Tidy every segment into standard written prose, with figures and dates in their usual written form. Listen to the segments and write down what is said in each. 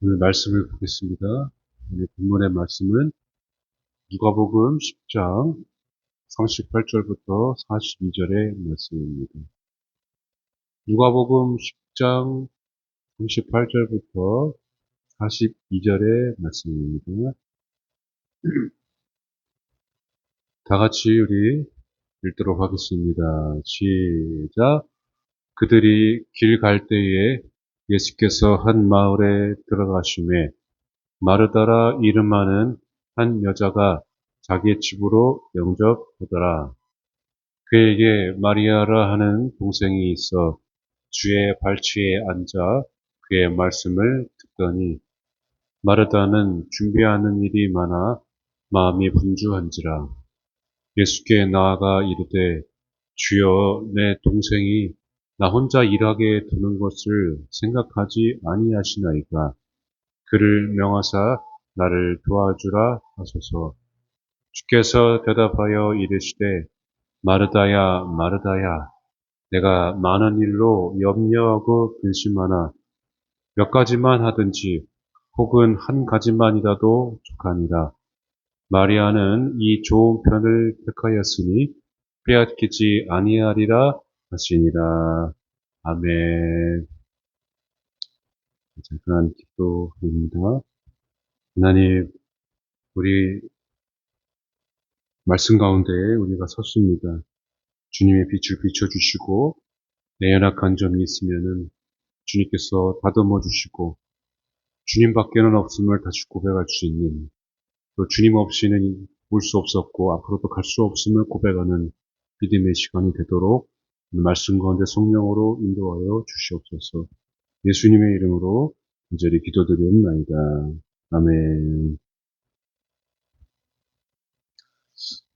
오늘 말씀을 보겠습니다. 오늘 본문의 말씀은 누가복음 10장 38절부터 42절의 말씀입니다. 누가복음 10장 38절부터 42절의 말씀입니다. 다 같이 우리 읽도록 하겠습니다. 시작. 그들이 길 갈 때에 예수께서 한 마을에 들어가심에 마르다라 이름하는 한 여자가 자기 집으로 영접하더라. 그에게 마리아라 하는 동생이 있어 주의 발치에 앉아 그의 말씀을 듣더니 마르다는 준비하는 일이 많아 마음이 분주한지라. 예수께 나아가 이르되 주여 내 동생이 나 혼자 일하게 두는 것을 생각하지 아니하시나이까. 그를 명하사 나를 도와주라 하소서. 주께서 대답하여 이르시되 마르다야 마르다야 내가 많은 일로 염려하고 근심하나 몇 가지만 하든지 혹은 한 가지만이라도 족하니라. 마리아는 이 좋은 편을 택하였으니 빼앗기지 아니하리라 하시니라. 아멘. 잠깐 기도드립니다. 하나님, 우리 말씀 가운데 우리가 섰습니다. 주님의 빛을 비춰주시고 내 연약한 점이 있으면은 주님께서 다듬어 주시고 주님밖에는 없음을 다시 고백할 수 있는, 또 주님 없이는 볼 수 없었고 앞으로도 갈 수 없음을 고백하는 믿음의 시간이 되도록 말씀 가운데 성령으로 인도하여 주시옵소서. 예수님의 이름으로 간절히 기도드리옵나이다. 아멘.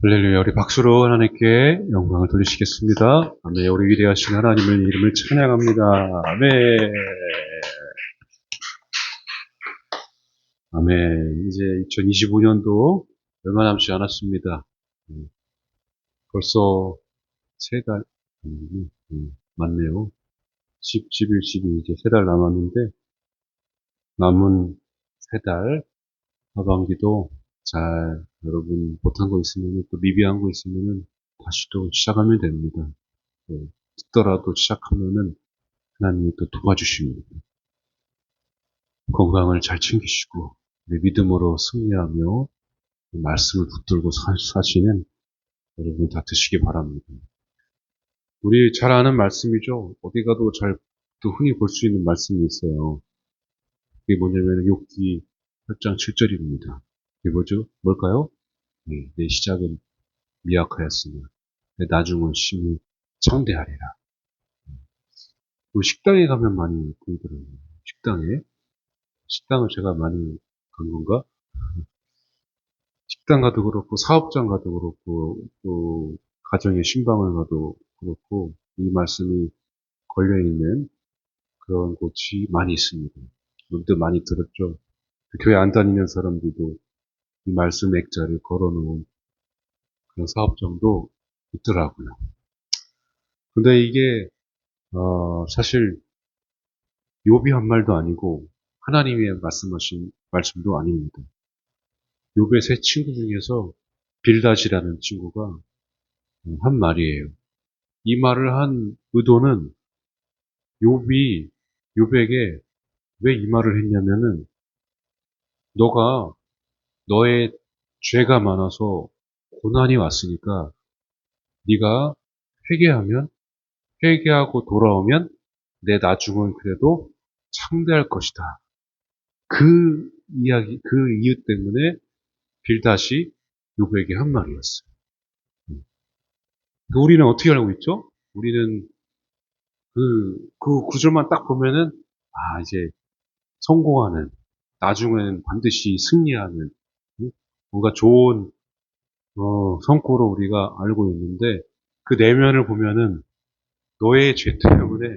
할렐루야. 우리 박수로 하나님께 영광을 돌리시겠습니다. 아멘. 우리 위대하신 하나님의 이름을 찬양합니다. 아멘. 아멘. 이제 2025년도 얼마 남지 않았습니다. 벌써 세 달, 맞네요. 11, 12, 이제 세 달 남았는데, 남은 세 달, 하반기도 잘, 여러분, 못한 거 있으면, 또 미비한 거 있으면은, 다시 또 시작하면 됩니다. 듣더라도 시작하면은, 하나님이 또 도와주십니다. 건강을 잘 챙기시고, 우리 믿음으로 승리하며, 말씀을 붙들고 사시는 여러분 다 되시기 바랍니다. 우리 잘 아는 말씀이죠. 어디 가도 잘, 또 흔히 볼 수 있는 말씀이 있어요. 그게 뭐냐면, 욥기 8장 7절입니다. 이게 뭐죠? 뭘까요? 네, 내 시작은 미약하였으나, 내 나중은 심히 창대하리라. 그 식당에 가면 많이 보이더라고요. 식당에. 식당을 제가 많이 간 건가? 식당 가도 그렇고, 사업장 가도 그렇고, 또, 가정의 신방을 가도 그렇고, 이 말씀이 걸려있는 그런 곳이 많이 있습니다. 우리도 많이 들었죠. 교회 안 다니는 사람들도 이 말씀 액자를 걸어놓은 그런 사업장도 있더라고요. 근데 이게, 사실, 욥이 한 말도 아니고, 하나님이 말씀하신 말씀도 아닙니다. 욥의 세 친구 중에서 빌닷이라는 친구가 한 말이에요. 이 말을 한 의도는 욥이 욥에게 왜 이 말을 했냐면은 너가 너의 죄가 많아서 고난이 왔으니까 네가 회개하면 회개하고 돌아오면 내 나중은 그래도 창대할 것이다. 그 이야기, 그 이유 때문에 빌닷이 욥에게 한 말이었어요. 우리는 어떻게 알고 있죠? 우리는 그 구절만 딱 보면은 이제 성공하는, 나중에는 반드시 승리하는, 뭔가 좋은 성과로 우리가 알고 있는데 그 내면을 보면은 너의 죄 때문에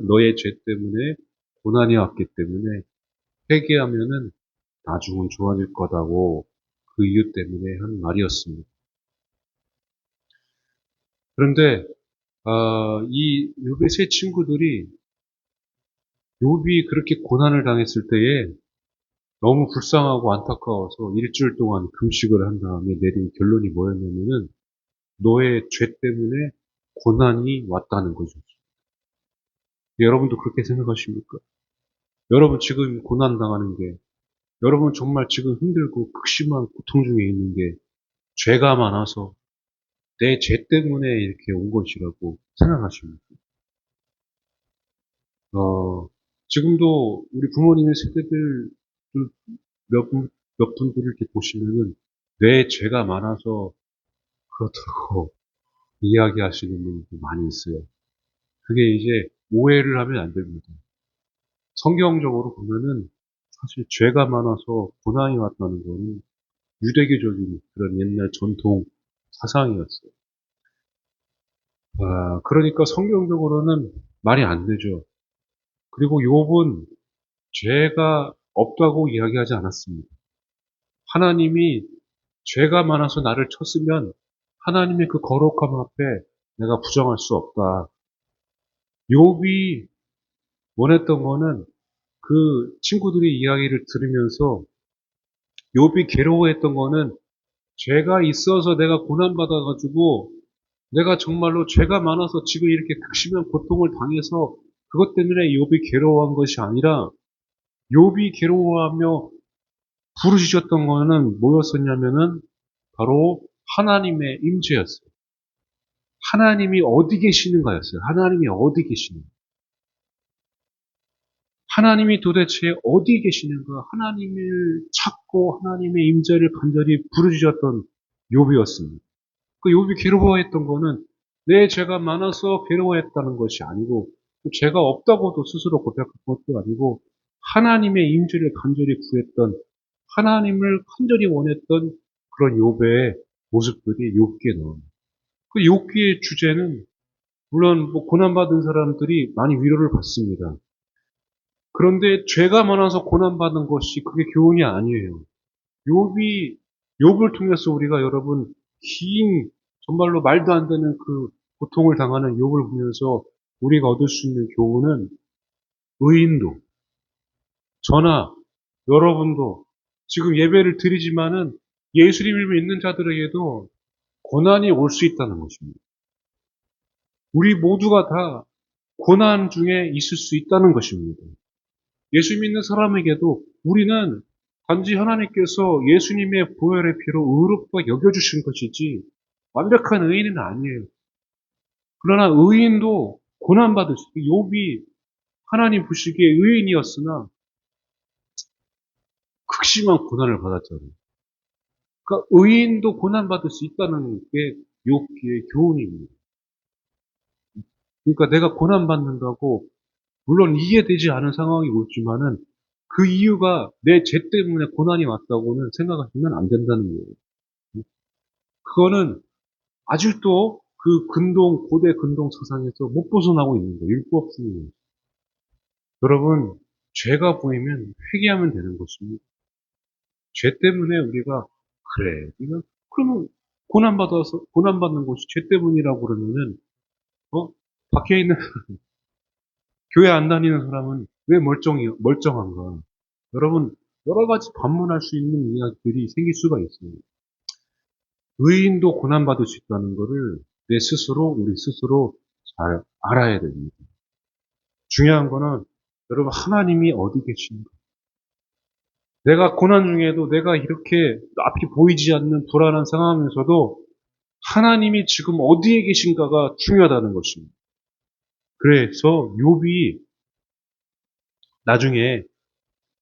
너의 죄 때문에 고난이 왔기 때문에 회개하면은 나중은 좋아질 거다고 그 이유 때문에 한 말이었습니다. 그런데 이 세 친구들이 욥이 그렇게 고난을 당했을 때에 너무 불쌍하고 안타까워서 일주일 동안 금식을 한 다음에 내린 결론이 뭐였냐면은 너의 죄 때문에 고난이 왔다는 거죠. 여러분도 그렇게 생각하십니까? 여러분 지금 고난 당하는 게, 여러분 정말 지금 힘들고 극심한 고통 중에 있는 게 죄가 많아서 내 죄 때문에 이렇게 온 것이라고 생각하십니까? 지금도 우리 부모님의 세대들 몇 분들을 이렇게 보시면은 내 죄가 많아서 그렇다고 이야기하시는 분들이 많이 있어요. 그게 이제 오해를 하면 안 됩니다. 성경적으로 보면은 사실 죄가 많아서 고난이 왔다는 거는 유대교적인 그런 옛날 전통 사상이었어요. 그러니까 성경적으로는 말이 안 되죠. 그리고 욥은 죄가 없다고 이야기하지 않았습니다. 하나님이 죄가 많아서 나를 쳤으면 하나님의 그 거룩함 앞에 내가 부정할 수 없다. 욥이 원했던 거는 그 친구들의 이야기를 들으면서 욥이 괴로워했던 거는 죄가 있어서 내가 고난받아가지고 내가 정말로 죄가 많아서 지금 이렇게 극심한 고통을 당해서 그것 때문에 욥이 괴로워한 것이 아니라 욥이 괴로워하며 부르짖었던 거는 뭐였었냐면은 바로 하나님의 임재였어요. 하나님이 어디 계시는가였어요. 하나님이 어디 계시는가. 하나님이 도대체 어디 계시는가. 하나님을 찾고 하나님의 임재를 간절히 부르짖었던 욥이었습니다. 그 욥이 괴로워했던 거는 내 죄가 많아서 괴로워했다는 것이 아니고 죄가 없다고도 스스로 고백한 것도 아니고 하나님의 임재를 간절히 구했던 하나님을 간절히 원했던 그런 욥의 모습들이 욥기에 나옵니다. 그 욥기의 주제는 물론 뭐 고난받은 사람들이 많이 위로를 받습니다. 그런데 죄가 많아서 고난받는 것이 그게 교훈이 아니에요. 욥이 욥을 통해서 우리가 여러분 긴 정말로 말도 안 되는 그 고통을 당하는 욥을 보면서 우리가 얻을 수 있는 교훈은 의인도 저나 여러분도 지금 예배를 드리지만은 예수님을 믿는 자들에게도 고난이 올 수 있다는 것입니다. 우리 모두가 다 고난 중에 있을 수 있다는 것입니다. 예수 믿는 사람에게도 우리는 단지 하나님께서 예수님의 보혈의 피로 의롭다 여겨주신 것이지 완벽한 의인은 아니에요. 그러나 의인도 고난받을 수 있어요. 욥이 하나님 보시기에 의인이었으나 극심한 고난을 받았잖아요. 그러니까 의인도 고난받을 수 있다는 게 욥기의 교훈입니다. 그러니까 내가 고난받는다고 물론 이해되지 않은 상황이 오지만은 그 이유가 내 죄 때문에 고난이 왔다고는 생각하시면 안 된다는 거예요. 그거는 아직도 그 고대 근동 사상에서 못 벗어나고 있는 거예요. 율법주의. 여러분, 죄가 보이면 회개하면 되는 것입니다. 죄 때문에 우리가, 그래, 그러면 고난받는 것이 죄 때문이라고 그러면은, 밖에 있는, 교회 안 다니는 사람은 왜 멀쩡한가? 여러분, 여러 가지 반문할 수 있는 이야기들이 생길 수가 있어요. 의인도 고난받을 수 있다는 것을 우리 스스로 잘 알아야 됩니다. 중요한 거는 여러분 하나님이 어디 계신가? 내가 고난 중에도 내가 이렇게 앞이 보이지 않는 불안한 상황에서도 하나님이 지금 어디에 계신가가 중요하다는 것입니다. 그래서 욥이 나중에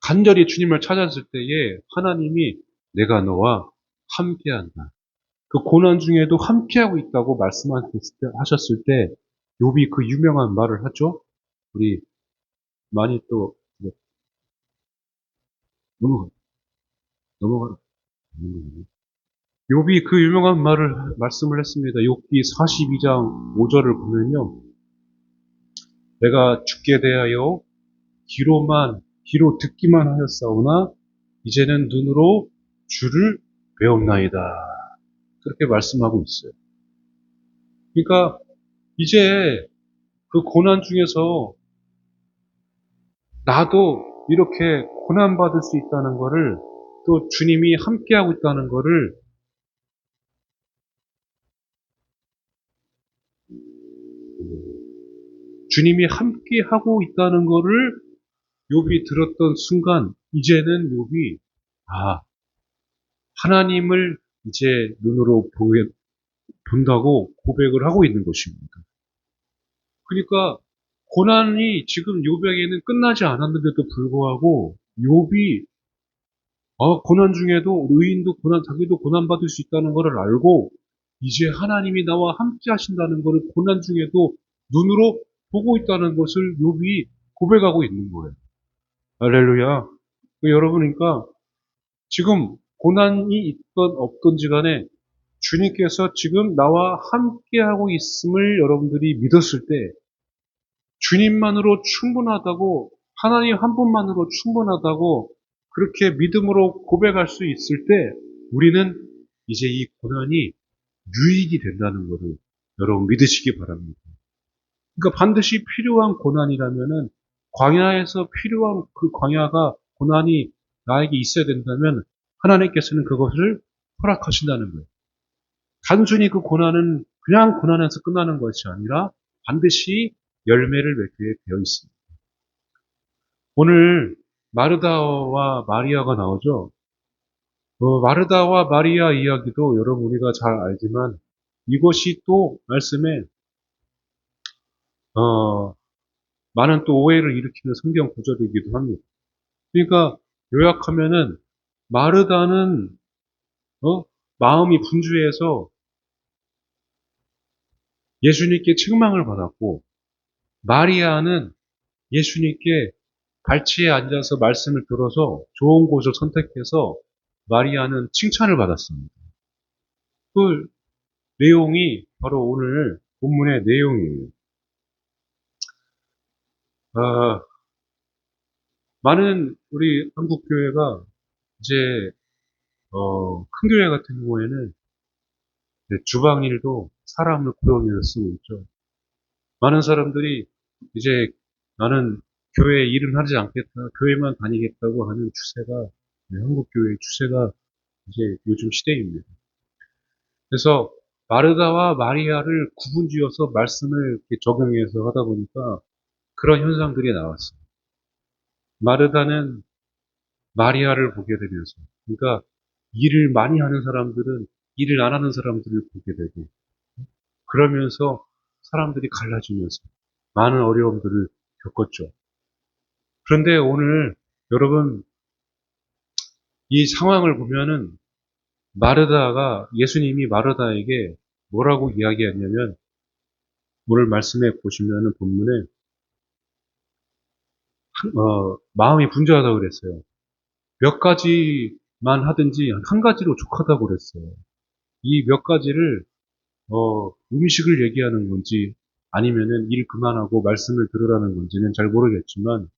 간절히 주님을 찾았을 때에 하나님이 내가 너와 함께한다. 그 고난 중에도 함께하고 있다고 말씀하셨을 때 욥이 그 유명한 말을 하죠. 우리 많이 또 넘어가 넘어가라. 욥이 그 유명한 말씀을 했습니다. 욥기 42장 5절을 보면요. 내가 죽게 대하여 귀로 듣기만 하였사오나 이제는 눈으로 주를 배웠나이다. 그렇게 말씀하고 있어요. 그러니까 이제 그 고난 중에서 나도 이렇게 고난받을 수 있다는 거를, 또 주님이 함께하고 있다는 거를 주님이 함께하고 있다는 거를 욥이 들었던 순간 이제는 욥이 아, 하나님을 이제 눈으로 본다고 고백을 하고 있는 것입니다. 그러니까 고난이 지금 욥에게는 끝나지 않았는데도 불구하고 욥이 고난 중에도 의인도 자기도 고난받을 수 있다는 것을 알고 이제 하나님이 나와 함께 하신다는 것을 고난 중에도 눈으로 보고 있다는 것을 욥이 고백하고 있는 거예요. 할렐루야. 여러분, 그러니까 지금 고난이 있건 없든지 간에 주님께서 지금 나와 함께하고 있음을 여러분들이 믿었을 때 주님만으로 충분하다고, 하나님 한 분만으로 충분하다고 그렇게 믿음으로 고백할 수 있을 때 우리는 이제 이 고난이 유익이 된다는 것을 여러분 믿으시기 바랍니다. 그러니까 반드시 필요한 고난이라면은 광야에서 필요한 그 광야가 고난이 나에게 있어야 된다면 하나님께서는 그것을 허락하신다는 거예요. 단순히 그 고난은 그냥 고난에서 끝나는 것이 아니라 반드시 열매를 맺게 되어 있습니다. 오늘 마르다와 마리아가 나오죠. 마르다와 마리아 이야기도 여러분 우리가 잘 알지만 이것이 또 말씀에 어, 많은 또 오해를 일으키는 성경 구절이기도 합니다. 그러니까 요약하면은 마르다는 마음이 분주해서 예수님께 책망을 받았고 마리아는 예수님께 발치에 앉아서 말씀을 들어서 좋은 곳을 선택해서 마리아는 칭찬을 받았습니다. 그 내용이 바로 오늘 본문의 내용이에요. 아, 많은 우리 한국 교회가 이제 큰 교회 같은 경우에는 주방일도 사람을 고용해서 쓰고 있죠. 많은 사람들이 이제 나는 교회에 일은 하지 않겠다, 교회만 다니겠다고 하는 추세가 한국 교회의 추세가 이제 요즘 시대입니다. 그래서 마르다와 마리아를 구분지어서 말씀을 이렇게 적용해서 하다 보니까 그런 현상들이 나왔어요. 마르다는 마리아를 보게 되면서, 그러니까 일을 많이 하는 사람들은 일을 안 하는 사람들을 보게 되고, 그러면서 사람들이 갈라지면서 많은 어려움들을 겪었죠. 그런데 오늘 여러분 이 상황을 보면은 예수님이 마르다에게 뭐라고 이야기했냐면 오늘 말씀에 보시면은 본문에 마음이 분주하다고 그랬어요. 몇 가지만 하든지 한 가지로 족하다고 그랬어요. 이 몇 가지를 음식을 얘기하는 건지 아니면은 일 그만하고 말씀을 들으라는 건지는 잘 모르겠지만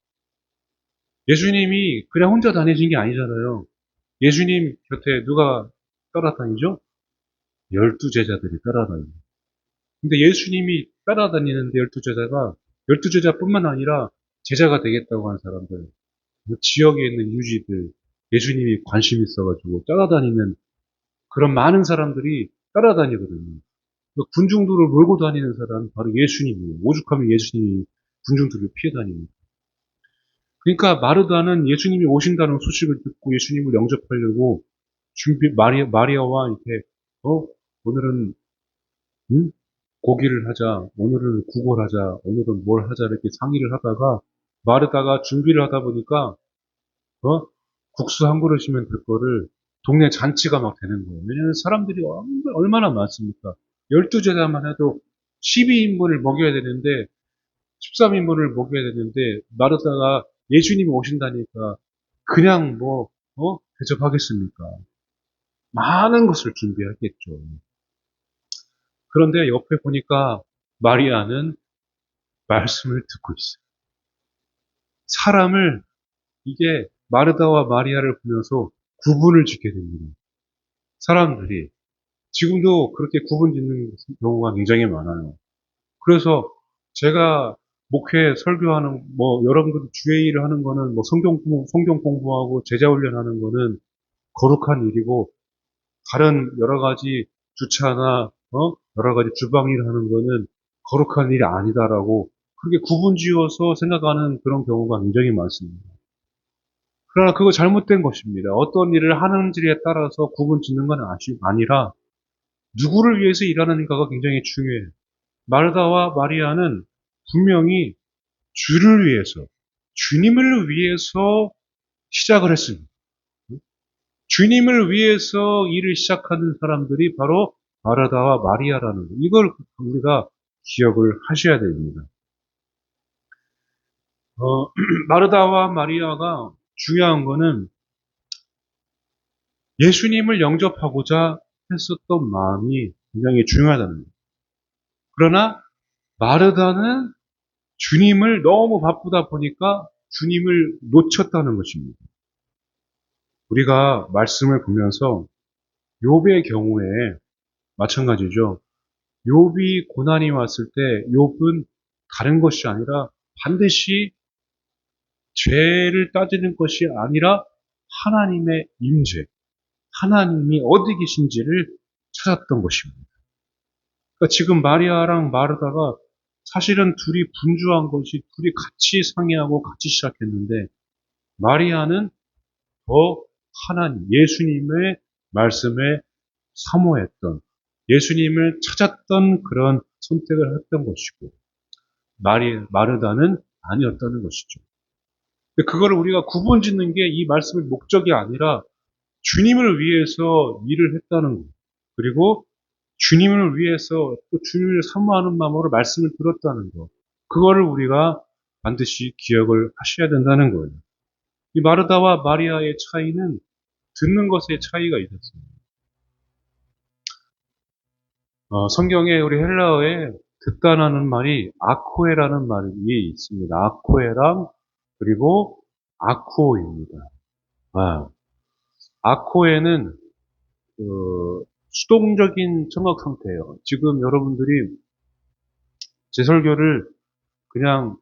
예수님이 그냥 혼자 다니신 게 아니잖아요. 예수님 곁에 누가 따라다니죠? 12제자들이 따라다니죠. 근데 예수님이 따라다니는데 12제자가 12제자뿐만 아니라 제자가 되겠다고 하는 사람들, 뭐 지역에 있는 유지들, 예수님이 관심 있어가지고 따라다니는 그런 많은 사람들이 따라다니거든요. 그 군중들을 몰고 다니는 사람 바로 예수님이에요. 오죽하면 예수님이 군중들을 피해 다닙니다. 그러니까 마르다는 예수님이 오신다는 소식을 듣고 예수님을 영접하려고 마리아와 이렇게 오늘은 응? 고기를 하자, 오늘은 국을 하자, 오늘은 뭘 하자 이렇게 상의를 하다가 마르다가 준비를 하다 보니까 국수 한 그릇이면 될 거를 동네 잔치가 막 되는 거예요. 왜냐하면 사람들이 얼마나 많습니까? 12제자만 해도 12인분을 먹여야 되는데 13인분을 먹여야 되는데 마르다가 예수님이 오신다니까 그냥 대접하겠습니까? 많은 것을 준비하겠죠. 그런데 옆에 보니까 마리아는 말씀을 듣고 있어요. 사람을 이게 마르다와 마리아를 보면서 구분을 짓게 됩니다. 사람들이 지금도 그렇게 구분 짓는 경우가 굉장히 많아요. 그래서 제가 목회, 설교하는, 여러분들이 주의 일을 하는 거는, 성경 공부하고 제자 훈련하는 거는 거룩한 일이고, 다른 여러 가지 주차나, 여러 가지 주방 일 하는 거는 거룩한 일이 아니다라고, 그렇게 구분 지어서 생각하는 그런 경우가 굉장히 많습니다. 그러나 그거 잘못된 것입니다. 어떤 일을 하는지에 따라서 구분 짓는 건 아니라, 누구를 위해서 일하는가가 굉장히 중요해요. 마르다와 마리아는 분명히 주를 위해서, 주님을 위해서 시작을 했습니다. 주님을 위해서 일을 시작하는 사람들이 바로 마르다와 마리아라는 것. 이걸 우리가 기억을 하셔야 됩니다. 마르다와 마리아가 중요한 거는 예수님을 영접하고자 했었던 마음이 굉장히 중요하다는 거예요. 그러나 마르다는 주님을 너무 바쁘다 보니까 주님을 놓쳤다는 것입니다. 우리가 말씀을 보면서 욥의 경우에 마찬가지죠. 욥이 고난이 왔을 때 욥은 다른 것이 아니라 반드시 죄를 따지는 것이 아니라 하나님의 임재, 하나님이 어디 계신지를 찾았던 것입니다. 그러니까 지금 마리아랑 마르다가 사실은 둘이 분주한 것이 둘이 같이 상의하고 같이 시작했는데 마리아는 더 하나님, 예수님의 말씀에 사모했던, 예수님을 찾았던 그런 선택을 했던 것이고, 마르다는 아니었다는 것이죠. 그거를 우리가 구분 짓는 게 이 말씀의 목적이 아니라 주님을 위해서 일을 했다는 것. 그리고 주님을 위해서 또 주님을 사모하는 마음으로 말씀을 들었다는 것. 그거를 우리가 반드시 기억을 하셔야 된다는 거예요. 이 마르다와 마리아의 차이는 듣는 것의 차이가 있었어요. 성경에 우리 헬라어에 듣다라는 말이 아코에라는 말이 있습니다. 아코에랑 그리고 아쿠오입니다. 아코에는 수동적인 청각 상태예요. 지금 여러분들이 제 설교를 그냥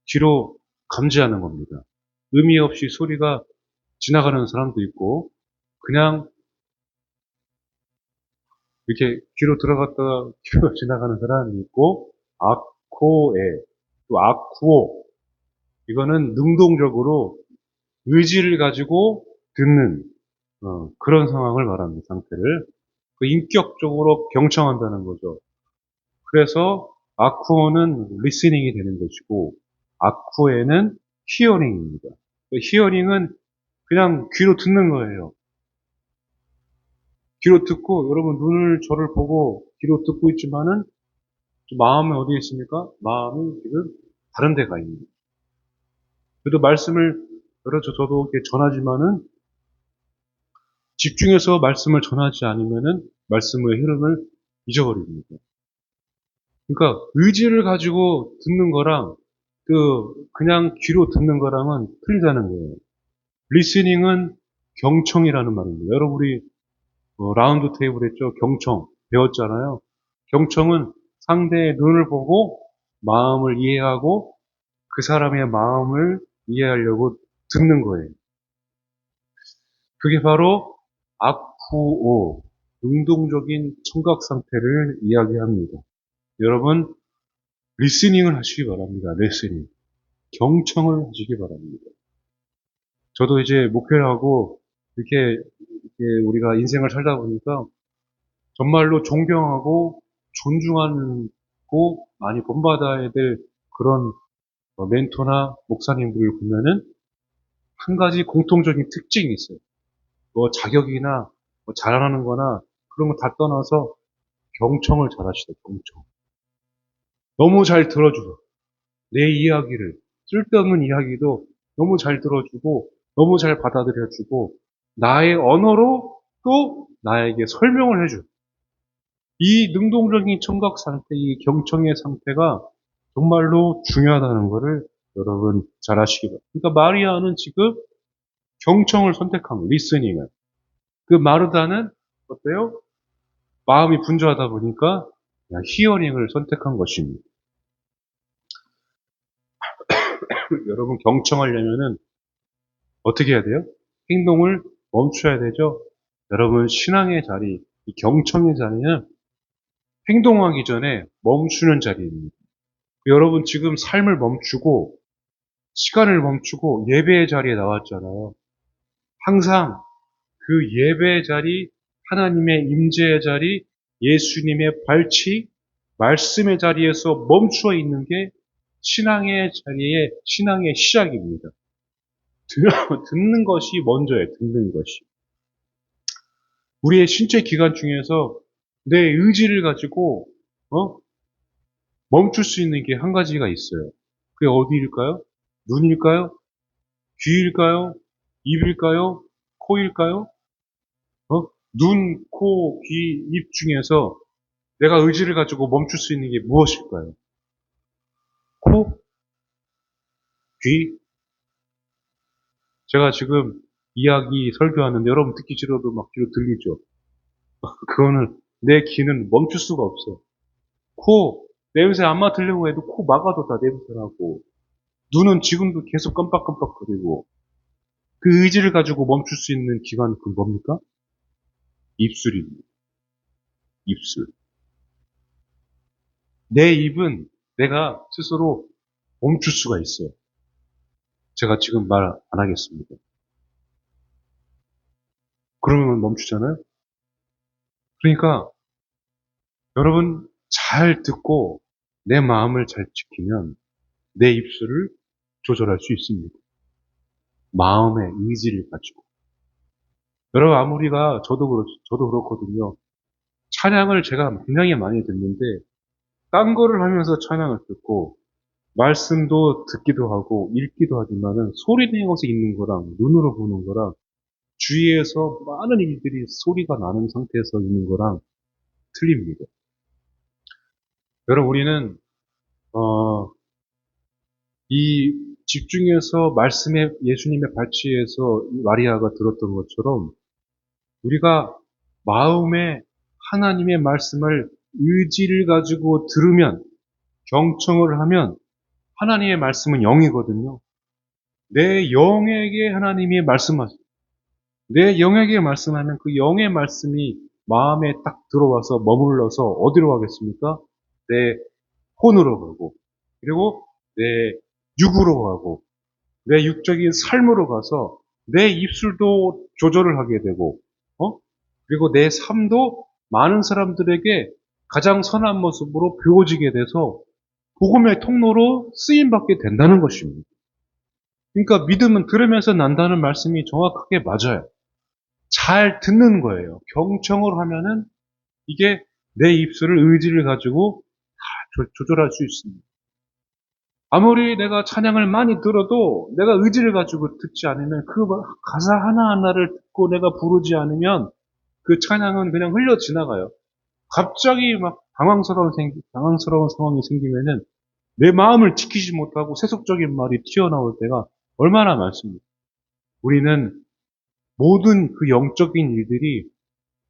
귀로 감지하는 겁니다. 의미 없이 소리가 지나가는 사람도 있고 그냥 이렇게 귀로 들어갔다가 귀로 지나가는 사람이 있고 아코에 또 아쿠오 이거는 능동적으로 의지를 가지고 듣는 그런 상황을 말합니다. 상태를 그 인격적으로 경청한다는 거죠. 그래서 아쿠어는 리스닝이 되는 것이고 아쿠에는 히어링입니다. 히어링은 그냥 귀로 듣는 거예요. 귀로 듣고 여러분 눈을 저를 보고 귀로 듣고 있지만은 마음이 어디에 있습니까? 마음이 지금 다른 데가 있는 거예요. 그래도 말씀을 저도 이렇게 전하지만은 집중해서 말씀을 전하지 않으면은 말씀의 흐름을 잊어버립니다. 그러니까 의지를 가지고 듣는 거랑 그냥 귀로 듣는 거랑은 틀리다는 거예요. 리스닝은 경청이라는 말입니다. 여러분 우리 라운드 테이블 했죠? 경청 배웠잖아요. 경청은 상대의 눈을 보고 마음을 이해하고 그 사람의 마음을 이해하려고 듣는 거예요. 그게 바로 아쿠오, 능동적인 청각 상태를 이야기합니다. 여러분 리스닝을 하시기 바랍니다. 리스닝. 경청을 하시기 바랍니다. 저도 이제 목회를 하고 이렇게 우리가 인생을 살다 보니까 정말로 존경하고 존중하고 많이 본받아야 될 그런 멘토나 목사님들을 보면은 한 가지 공통적인 특징이 있어요. 자격이나 잘하는 거나 그런 거 다 떠나서 경청을 잘하시다, 경청. 너무 잘 들어주고, 내 이야기를, 쓸데없는 이야기도 너무 잘 들어주고, 너무 잘 받아들여주고, 나의 언어로 또 나에게 설명을 해줘. 이 능동적인 청각 상태, 이 경청의 상태가 정말로 중요하다는 것을 여러분 잘 아시기 바랍니다. 그러니까 마리아는 지금 경청을 선택한 거예요. 리스닝을. 그 마르다는 어때요? 마음이 분주하다 보니까 그냥 히어링을 선택한 것입니다. 여러분 경청하려면은 어떻게 해야 돼요? 행동을 멈춰야 되죠? 여러분 신앙의 자리, 이 경청의 자리는 행동하기 전에 멈추는 자리입니다. 여러분 지금 삶을 멈추고 시간을 멈추고 예배의 자리에 나왔잖아요. 항상 그 예배의 자리, 하나님의 임재의 자리, 예수님의 발치, 말씀의 자리에서 멈추어 있는 게 신앙의 자리에 신앙의 시작입니다. 듣는 것이 먼저예요. 듣는 것이. 우리의 신체 기관 중에서 내 의지를 가지고 멈출 수 있는 게 한 가지가 있어요. 그게 어디일까요? 눈일까요? 귀일까요? 입일까요? 코일까요? 눈, 코, 귀, 입 중에서 내가 의지를 가지고 멈출 수 있는 게 무엇일까요? 코? 귀? 제가 지금 이야기 설교하는데 여러분 듣기 싫어도 막 귀로 들리죠? 그거는 내 귀는 멈출 수가 없어. 코, 냄새 안 맡으려고 해도 코 막아도 다 냄새나고, 눈은 지금도 계속 깜빡깜빡거리고, 그 의지를 가지고 멈출 수 있는 기관은 그 뭡니까? 입술입니다. 입술. 내 입은 내가 스스로 멈출 수가 있어요. 제가 지금 말 안 하겠습니다. 그러면 멈추잖아요? 그러니까 여러분 잘 듣고 내 마음을 잘 지키면 내 입술을 조절할 수 있습니다. 마음의 의지를 가지고. 여러분 아무리가 저도 그렇거든요. 찬양을 제가 굉장히 많이 듣는데 딴 거를 하면서 찬양을 듣고 말씀도 듣기도 하고 읽기도 하지만은 소리 내어서 읽는 거랑 눈으로 보는 거랑 주위에서 많은 일들이 소리가 나는 상태에서 읽는 거랑 틀립니다. 여러분 우리는 이 집중해서 말씀의 예수님의 발치에서 마리아가 들었던 것처럼 우리가 마음에 하나님의 말씀을 의지를 가지고 들으면 경청을 하면 하나님의 말씀은 영이거든요. 내 영에게 하나님이 말씀하세요. 내 영에게 말씀하면 그 영의 말씀이 마음에 딱 들어와서 머물러서 어디로 가겠습니까? 내 혼으로 가고 그리고 내 육으로 가고 내 육적인 삶으로 가서 내 입술도 조절을 하게 되고 그리고 내 삶도 많은 사람들에게 가장 선한 모습으로 보여지게 돼서 복음의 통로로 쓰임받게 된다는 것입니다. 그러니까 믿음은 들으면서 난다는 말씀이 정확하게 맞아요. 잘 듣는 거예요. 경청을 하면은 이게 내 입술을 의지를 가지고 조절할 수 있습니다. 아무리 내가 찬양을 많이 들어도 내가 의지를 가지고 듣지 않으면 그 가사 하나하나를 듣고 내가 부르지 않으면 그 찬양은 그냥 흘러 지나가요. 갑자기 막 당황스러운 상황이 생기면은 내 마음을 지키지 못하고 세속적인 말이 튀어나올 때가 얼마나 많습니다. 우리는 모든 그 영적인 일들이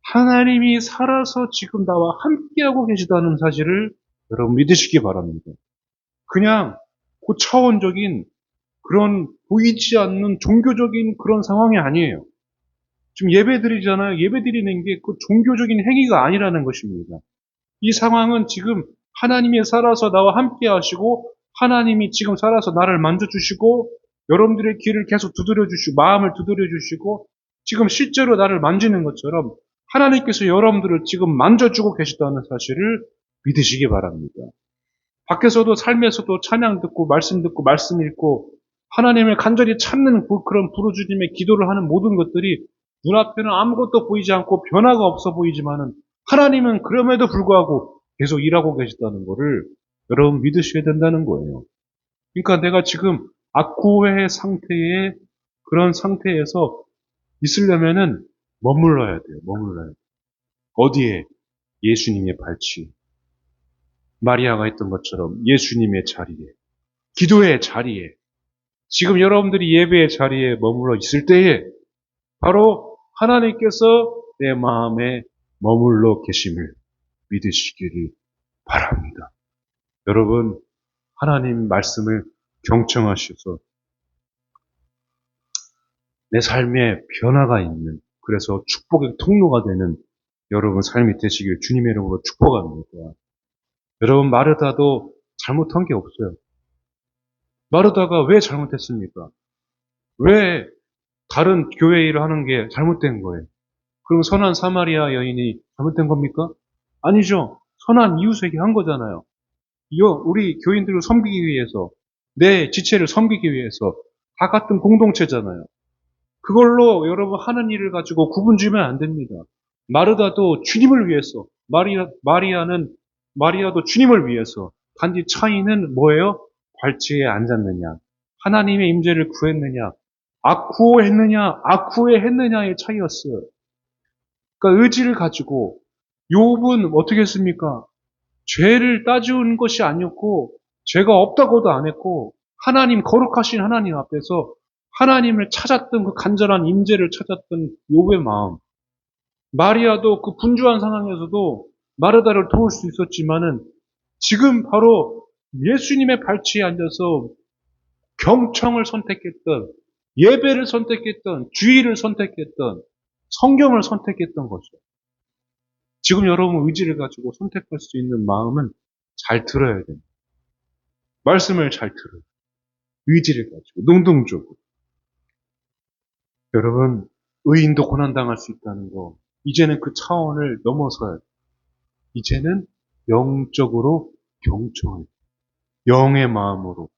하나님이 살아서 지금 나와 함께하고 계시다는 사실을 여러분 믿으시기 바랍니다. 그냥 고차원적인 그런 보이지 않는 종교적인 그런 상황이 아니에요. 지금 예배 드리잖아요. 예배 드리는 게 그 종교적인 행위가 아니라는 것입니다. 이 상황은 지금 하나님이 살아서 나와 함께 하시고 하나님이 지금 살아서 나를 만져주시고 여러분들의 귀를 계속 두드려 주시고 마음을 두드려 주시고 지금 실제로 나를 만지는 것처럼 하나님께서 여러분들을 지금 만져주고 계시다는 사실을 믿으시기 바랍니다. 밖에서도 삶에서도 찬양 듣고 말씀 읽고 하나님을 간절히 찾는 그런 부르짖음의 기도를 하는 모든 것들이 눈앞에는 아무것도 보이지 않고 변화가 없어 보이지만은 하나님은 그럼에도 불구하고 계속 일하고 계시다는 것을 여러분 믿으셔야 된다는 거예요. 그러니까 내가 지금 악구의 상태에 그런 상태에서 있으려면은 머물러야 돼요. 머물러야 돼요. 어디에? 예수님의 발치. 마리아가 했던 것처럼 예수님의 자리에, 기도의 자리에, 지금 여러분들이 예배의 자리에 머물러 있을 때에 바로 하나님께서 내 마음에 머물러 계심을 믿으시기를 바랍니다. 여러분, 하나님 말씀을 경청하셔서 내 삶에 변화가 있는, 그래서 축복의 통로가 되는 여러분 삶이 되시길 주님의 이름으로 축복합니다. 여러분, 마르다도 잘못한 게 없어요. 마르다가 왜 잘못했습니까? 왜 다른 교회 일을 하는 게 잘못된 거예요? 그럼 선한 사마리아 여인이 잘못된 겁니까? 아니죠. 선한 이웃에게 한 거잖아요. 우리 교인들을 섬기기 위해서, 내 지체를 섬기기 위해서 다 같은 공동체잖아요. 그걸로 여러분 하는 일을 가지고 구분 지으면 안 됩니다. 마르다도 주님을 위해서, 마리아도 주님을 위해서. 단지 차이는 뭐예요? 발치에 앉았느냐, 하나님의 임재를 구했느냐, 아쿠에 했느냐의 차이였어요. 그러니까 의지를 가지고 욥은 어떻게 했습니까? 죄를 따지는 것이 아니었고, 죄가 없다고도 안 했고, 거룩하신 하나님 앞에서 하나님을 찾았던 그 간절한 임재를 찾았던 욥의 마음. 마리아도 그 분주한 상황에서도 마르다를 도울 수 있었지만은 지금 바로 예수님의 발치에 앉아서 경청을 선택했던, 예배를 선택했던, 주의를 선택했던, 성경을 선택했던 거죠. 지금 여러분 의지를 가지고 선택할 수 있는 마음은 잘 들어야 됩니다. 말씀을 잘 들어요. 의지를 가지고 능동적으로. 여러분, 의인도 고난당할 수 있다는 거, 이제는 그 차원을 넘어서야 돼요. 이제는 영적으로 경청해요. 영의 마음으로,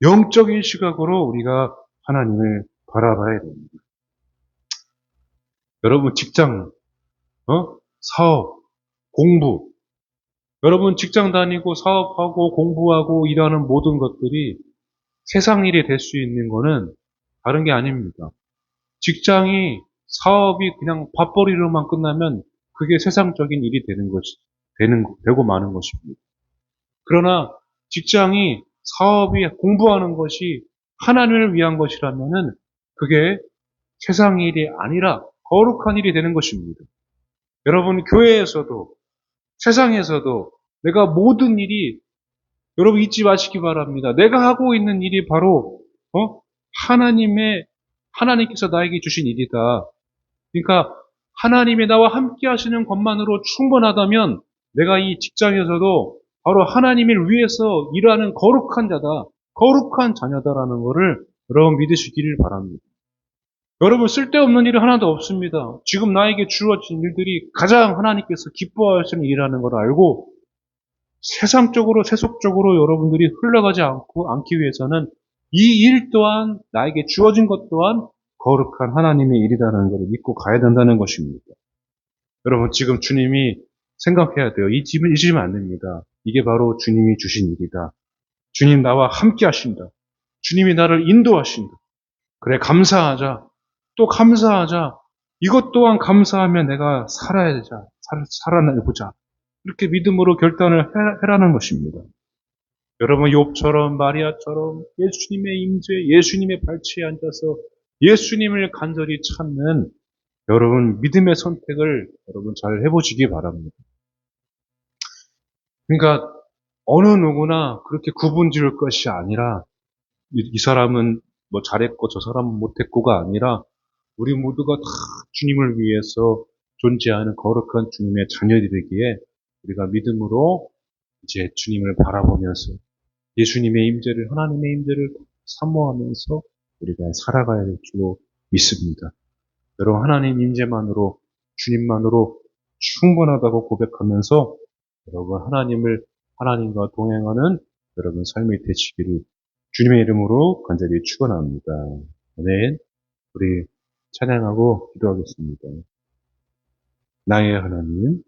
영적인 시각으로 우리가 하나님을 바라봐야 됩니다. 여러분, 직장, 사업, 공부, 여러분 직장 다니고 사업하고 공부하고 일하는 모든 것들이 세상 일이 될 수 있는 거는 다른 게 아닙니다. 직장이, 사업이 그냥 밥벌이로만 끝나면 그게 세상적인 일이 되고 마는 것입니다. 그러나 직장이, 사업이, 공부하는 것이 하나님을 위한 것이라면은 그게 세상 일이 아니라 거룩한 일이 되는 것입니다. 여러분, 교회에서도 세상에서도 내가 모든 일이, 여러분 잊지 마시기 바랍니다. 내가 하고 있는 일이 바로 하나님께서 나에게 주신 일이다. 그러니까 하나님이 나와 함께 하시는 것만으로 충분하다면 내가 이 직장에서도 바로 하나님을 위해서 일하는 거룩한 자다, 거룩한 자녀다라는 것을 여러분 믿으시기를 바랍니다. 여러분, 쓸데없는 일은 하나도 없습니다. 지금 나에게 주어진 일들이 가장 하나님께서 기뻐하시는 일이라는 걸 알고 세상적으로, 세속적으로 여러분들이 흘러가지 않기 위해서는 이 일 또한, 나에게 주어진 것 또한 거룩한 하나님의 일이라는 것을 믿고 가야 된다는 것입니다. 여러분, 지금 주님이 생각해야 돼요. 잊으면 안 됩니다. 이게 바로 주님이 주신 일이다. 주님 나와 함께 하신다. 주님이 나를 인도하신다. 그래, 감사하자. 또 감사하자. 이것 또한 감사하면 내가 살아내보자. 이렇게 믿음으로 결단을 해라는 것입니다. 여러분, 욥처럼 마리아처럼 예수님의 임재, 예수님의 발치에 앉아서 예수님을 간절히 찾는 여러분 믿음의 선택을 여러분 잘 해보시기 바랍니다. 그러니까 어느 누구나 그렇게 구분 지을 것이 아니라 이 사람은 뭐 잘했고 저 사람은 못했고가 아니라 우리 모두가 다 주님을 위해서 존재하는 거룩한 주님의 자녀들이기에 우리가 믿음으로 이제 주님을 바라보면서 예수님의 임재를, 하나님의 임재를 사모하면서 우리가 살아가야 될 줄로 믿습니다. 여러분, 하나님 임재만으로, 주님만으로 충분하다고 고백하면서 여러분 하나님과 동행하는 여러분 삶이 되시기를 주님의 이름으로 간절히 축원합니다. 아멘. 우리 찬양하고 기도하겠습니다. 나의 하나님,